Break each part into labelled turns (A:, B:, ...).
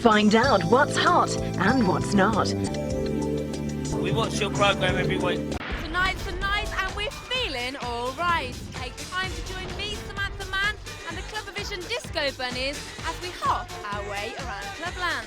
A: Find out what's hot and what's not.
B: We watch your programme every week.
C: Tonight's the night and we're feeling alright. Take time to join me, Samantha Mann, and the CLUBAVISION Disco Bunnies as we hop our way around Clubland.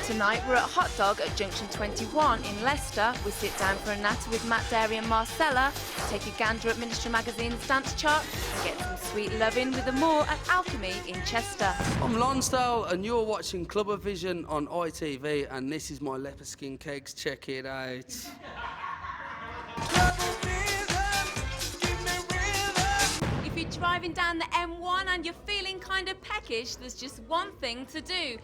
C: Tonight we're at Hotdog at Junction 21 in Leicester. We sit down for a natter with Matt Derry and Marcella, take a gander at Ministry Magazine's dance chart, and get some sweet loving with the more at Alchemy in Chester.
D: I'm Lonsdale and you're watching CLUBAVISION on ITV, and this is my leopard skin kegs. Check it out.
C: If you're driving down the M1 and you're feeling kind of peckish, there's just one thing to do.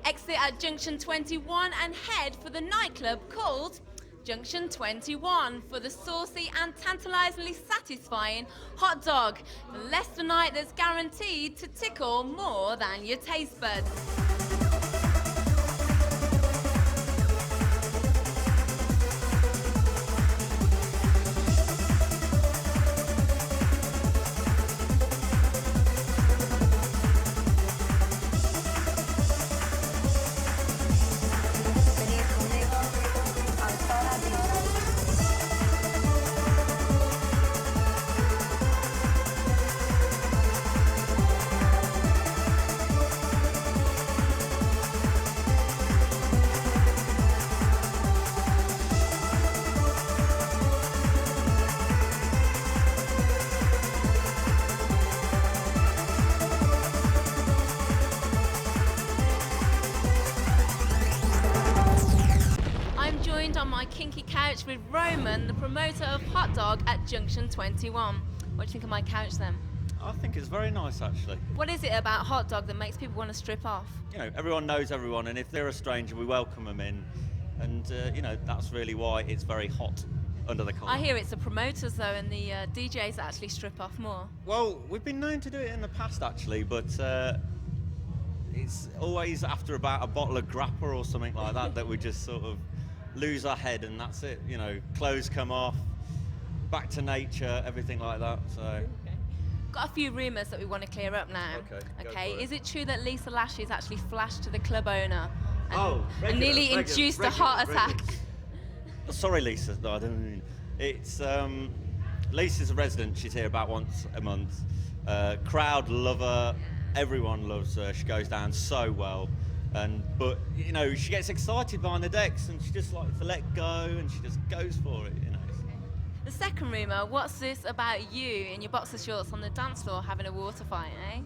C: Exit at Junction 21 and head for the nightclub called Junction 21 for the saucy and tantalisingly satisfying hot dog. The Leicester night that's guaranteed to tickle more than your taste buds. On my kinky couch with Roman, the promoter of Hotdog at Junction 21. What do you think of my couch then?
E: I think it's very nice actually.
C: What is it about Hotdog that makes people want to strip off?
E: You know, everyone knows everyone, and if they're a stranger, we welcome them in, and you know, that's really why it's very hot under the collar.
C: I hear it's the promoters though and the DJs that actually strip off more.
E: Well, we've been known to do it in the past actually, but it's always after about a bottle of grappa or something like that that we just sort of lose our head, and that's it. You know, clothes come off, back to nature, everything like that. So.
C: Okay. Got a few rumours that we want to clear up now.
E: Okay.
C: Is it true that Lisa Lashley's actually flashed to the club owner and,
E: Regular,
C: nearly induced a heart attack?
E: Sorry, Lisa. No, I didn't mean. It's Lisa's a resident. She's here about once a month. Crowd love her. Everyone loves her. She goes down so well. But you know, she gets excited behind the decks, and she just likes to let go, and she just goes for it. You know.
C: The second rumour, what's this about you in your boxer shorts on the dance floor having a water fight, eh?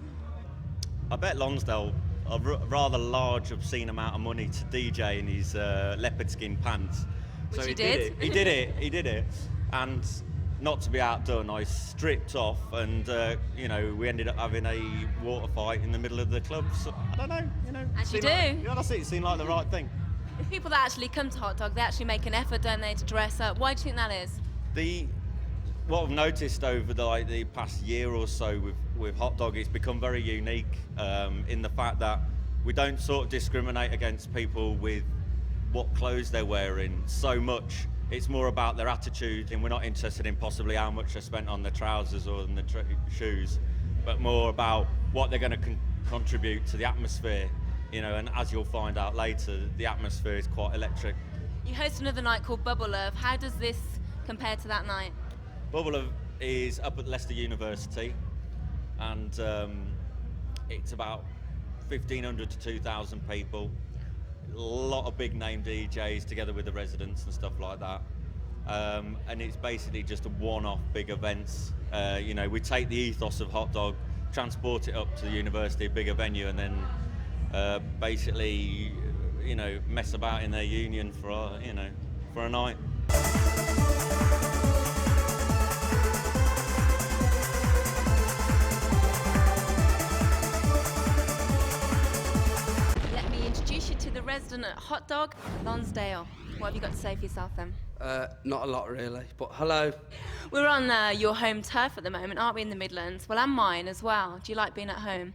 E: I bet Lonsdale a rather large, obscene amount of money to DJ in his leopard skin pants.
C: Which
E: so
C: he did.
E: He did it. And not to be outdone, I stripped off, and you know, we ended up having a water fight in the middle of the club. So I don't know, you know.
C: As you do.
E: Yeah, that's it. It seemed like the right thing.
C: The people that actually come to Hotdog, they actually make an effort, don't they, to dress up. Why do you think that is?
E: What I've noticed over the past year or so with Hotdog, it's become very unique in the fact that we don't sort of discriminate against people with what clothes they're wearing so much. It's more about their attitude, and we're not interested in possibly how much they spent on the trousers or on the shoes, but more about what they're going to contribute to the atmosphere, you know. And as you'll find out later, the atmosphere is quite electric.
C: You host another night called Bubble Love. How does this compare to that night?
E: Bubble Love is up at Leicester University, and it's about 1,500 to 2,000 people. A lot of big name DJs together with the residents and stuff like that, and it's basically just a one-off big events. You know, we take the ethos of Hotdog, transport it up to the university, a bigger venue, and then basically, you know, mess about in their union for a night. The resident at Hotdog, Lonsdale. What have you got to say for yourself then?
D: Not a lot really, but hello.
C: We're on your home turf at the moment, aren't we, in the Midlands? Well, and mine as well. Do you like being at home?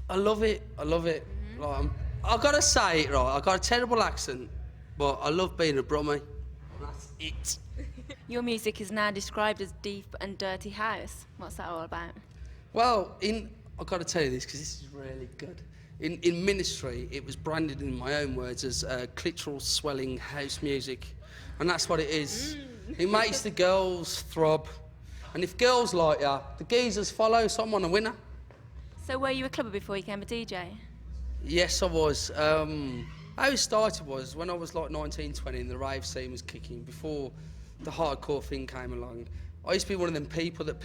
D: I love it. Like, I've got to say it, right, I've got a terrible accent, but I love being a brummie. That's it.
C: Your music is now described as deep and dirty house. What's that all about?
D: Well, I've got to tell you this because this is really good. In ministry, it was branded in my own words as clitoral swelling house music. And that's what it is. It makes the girls throb. And if girls like you, the geezers follow, so I'm on a winner.
C: So were you a clubber before you became a DJ?
D: Yes, I was. How it started was when I was like 19, 20 and the rave scene was kicking, before the hardcore thing came along. I used to be one of them people that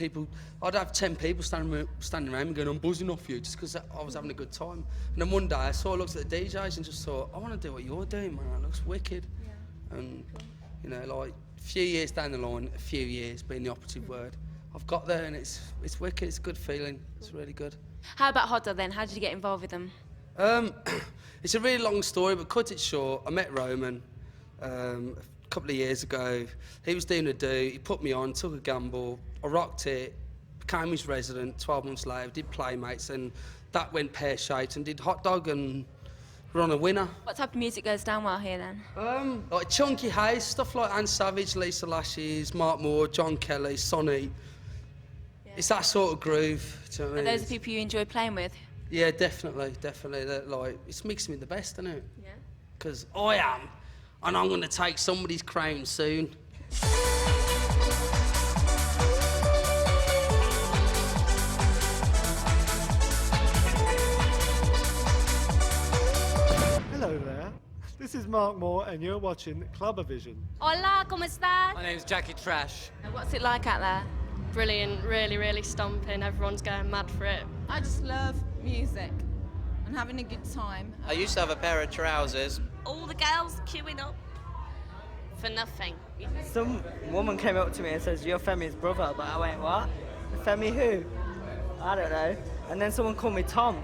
D: I'd have 10 people standing around me going, I'm buzzing off you, just because I was having a good time. And then one day I looked at the DJs and just thought, I want to do what you're doing, man, it looks wicked. Yeah. And, you know, like, a few years down the line, a few years being the operative word, I've got there and it's wicked, it's a good feeling, it's really good.
C: How about Hotdog then? How did you get involved with them?
D: It's a really long story, but cut it short, I met Roman a couple of years ago. He was doing a do, he put me on, took a gamble, I rocked it, became his resident 12 months later, did Playmates, and that went pear-shaped, and did Hotdog, and we're on a winner.
C: What type of music goes down well here then?
D: Like chunky house, stuff like Anne Savage, Lisa Lashes, Mark Moore, John Kelly, Sonny. Yeah. It's that sort of groove. Do you know what I mean?
C: Are those the people you enjoy playing with?
D: Yeah, definitely. They're like, it's mixing with the best, isn't it?
C: Yeah.
D: Because I am, and I'm going to take somebody's crown soon.
F: Hello there. This is Mark Moore, and you're watching CLUBAVISION.
G: Hola, ¿cómo estás?
H: My name's Jackie Trash.
C: What's it like out there?
G: Brilliant, really stomping. Everyone's going mad for it.
I: I just love music and having a good time.
H: I used to have a pair of trousers.
J: All the girls queuing up for nothing.
K: Some woman came up to me and says, "You're Femi's brother," but I went, "What? Femi who? I don't know." And then someone called me Tom.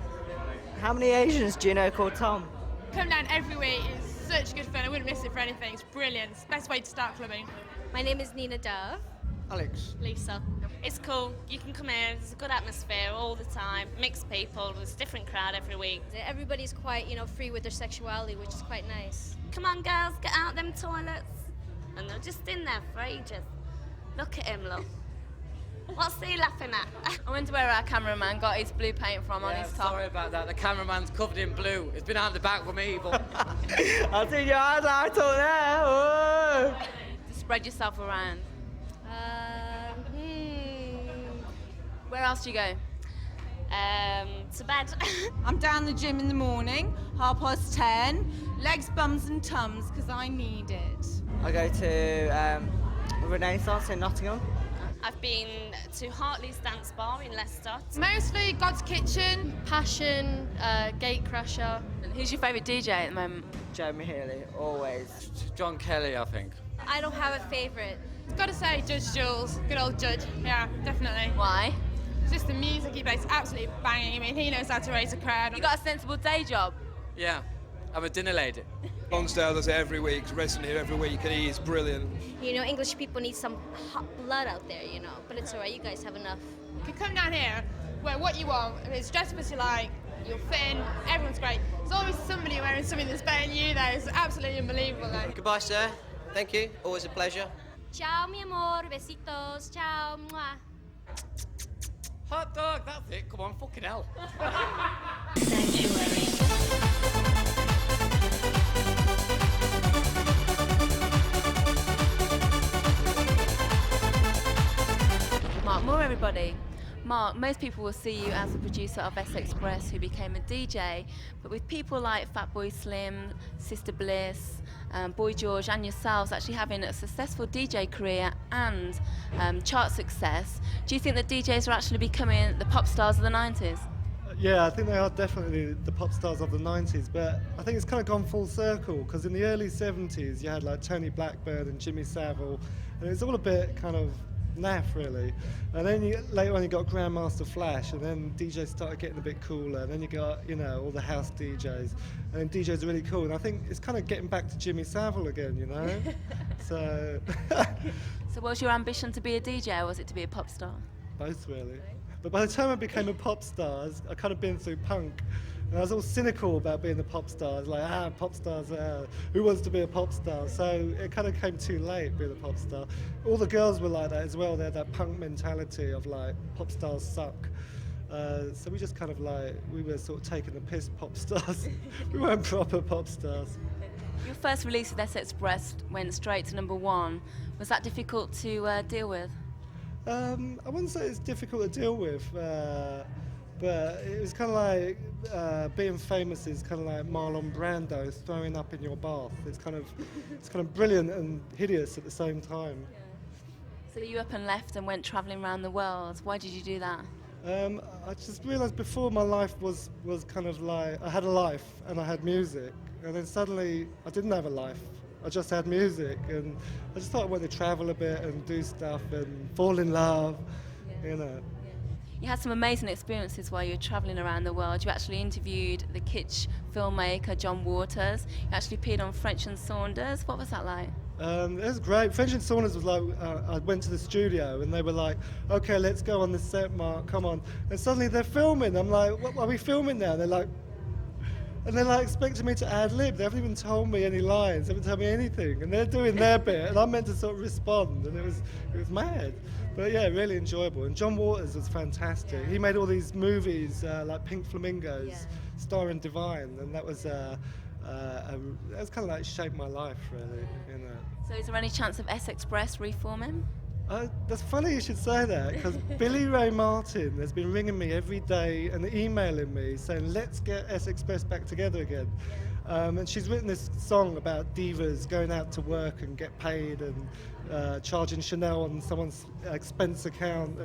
K: How many Asians do you know called Tom?
L: Come down every week. It's such good fun. I wouldn't miss it for anything. It's brilliant. It's the best way to start clubbing.
G: My name is Nina Dove.
F: Alex.
J: Lisa. It's cool. You can come here. There's a good atmosphere all the time. Mixed people. There's a different crowd every week.
G: Everybody's quite, free with their sexuality, which is quite nice.
J: Come on, girls, get out them toilets. And they're just in there for ages. Look at him, look. What's he laughing at?
C: I wonder where our cameraman got his blue paint from on his top.
H: Sorry about that. The cameraman's covered in blue. It's been out the back with me, but...
K: I'll take your eyes out there. Oh.
C: Just spread yourself around. Where else do you go?
J: To bed.
I: I'm down the gym in the morning, 10:30, legs, bums and tums, because I need it.
K: I go to Renaissance in Nottingham.
J: I've been to Hartley's Dance Bar in Leicester.
L: Mostly God's Kitchen.
G: Passion, Gatecrasher.
C: And who's your favourite DJ at the moment?
K: Jamie Healy, always.
H: John Kelly, I think.
G: I don't have a favourite.
L: Gotta say, Judge Jules. Good old Judge. Yeah, definitely.
C: Why?
L: It's just the music he plays absolutely banging. I mean, he knows how to raise a crowd.
C: You got a sensible day job?
H: Yeah, I'm a dinner lady.
M: Lonsdale does it every week, resident here every week, and he is brilliant.
G: English people need some hot blood out there, but it's all right, you guys have enough.
L: You can come down here, wear what you want, it's dress up as you like, you'll fit in, everyone's great. There's always somebody wearing something that's better than you, though. It's absolutely unbelievable.
H: Goodbye, sir. Thank you. Always a pleasure.
G: Ciao, mi amor, besitos, ciao, mwah.
H: Hot dog, that's it. Come on, fucking hell.
C: Mark Moore, everybody. Mark, most people will see you as the producer of S Express, who became a DJ, but with people like Fatboy Slim, Sister Bliss, Boy George and yourselves actually having a successful DJ career and chart success, do you think that DJs are actually becoming the pop stars of the 90s?
F: Yeah, I think they are definitely the pop stars of the 90s, but I think it's kind of gone full circle, because in the early 70s you had like Tony Blackburn and Jimmy Savile, and it was all a bit kind of naff, really. And then later on you got Grandmaster Flash, and then DJs started getting a bit cooler, and then you got, all the house DJs, and then DJs are really cool, and I think it's kind of getting back to Jimmy Savile again, So...
C: So was your ambition to be a DJ, or was it to be a pop star?
F: Both, really. But by the time I became a pop star, I kind of been through punk, and I was all cynical about being a pop star. I was like, pop stars, who wants to be a pop star? So it kind of came too late being a pop star. All the girls were like that as well. They had that punk mentality of like, pop stars suck. So we just kind of like, we were sort of taking the piss pop stars. We weren't proper pop stars.
C: Your first release with S Express went straight to #1. Was that difficult to deal with?
F: I wouldn't say it's difficult to deal with, but it was kind of like being famous is kind of like Marlon Brando throwing up in your bath. It's kind of brilliant and hideous at the same time.
C: Yeah. So you up and left and went travelling around the world. Why did you do that?
F: I just realised before my life was kind of like, I had a life and I had music, and then suddenly I didn't have a life. I just had music, and I just thought I wanted to travel a bit and do stuff and fall in love, you know.
C: You had some amazing experiences while you were travelling around the world. You actually interviewed the kitsch filmmaker John Waters. You actually appeared on French and Saunders. What was that like?
F: It was great. French and Saunders was like, I went to the studio and they were like, okay, let's go on the set, Mark, come on. And suddenly they're filming. I'm like, what are we filming now? They're like, and they're like expecting me to ad-lib. They haven't even told me any lines, they haven't told me anything. And they're doing their bit and I'm meant to sort of respond, and it was mad. But yeah, really enjoyable. And John Waters was fantastic. Yeah. He made all these movies like Pink Flamingos, starring Divine, and that was kind of like shaped my life, really, you know.
C: So is there any chance of S Express reforming?
F: That's funny you should say that, because Billy Ray Martin has been ringing me every day and emailing me saying, let's get S Express back together again. And she's written this song about divas going out to work and get paid and charging Chanel on someone's expense account.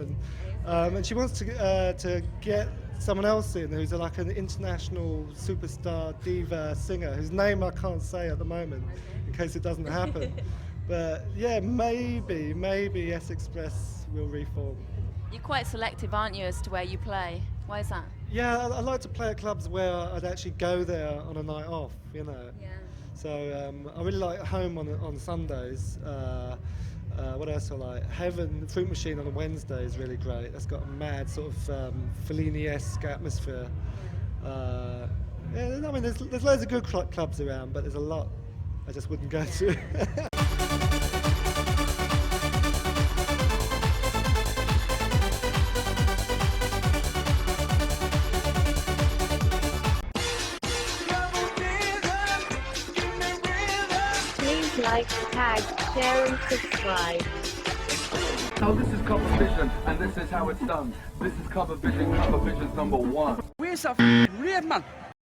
F: And she wants to get someone else in who's like an international superstar diva singer whose name I can't say at the moment in case it doesn't happen. But yeah, maybe S Express will reform.
C: You're quite selective, aren't you, as to where you play? Why is that?
F: Yeah, I like to play at clubs where I'd actually go there on a night off, you know.
C: Yeah.
F: So I really like Home on Sundays. What else I like? Heaven, Fruit Machine on a Wednesday is really great. That's got a mad sort of Fellini-esque atmosphere. Yeah, I mean, there's loads of good clubs around, but there's a lot I just wouldn't go to.
A: Please like, tag, share and subscribe.
N: Now this is CLUBAVISION, and this is how it's done. This is CLUBAVISION, CLUBAVISION's #1.
O: Where's that rave, man?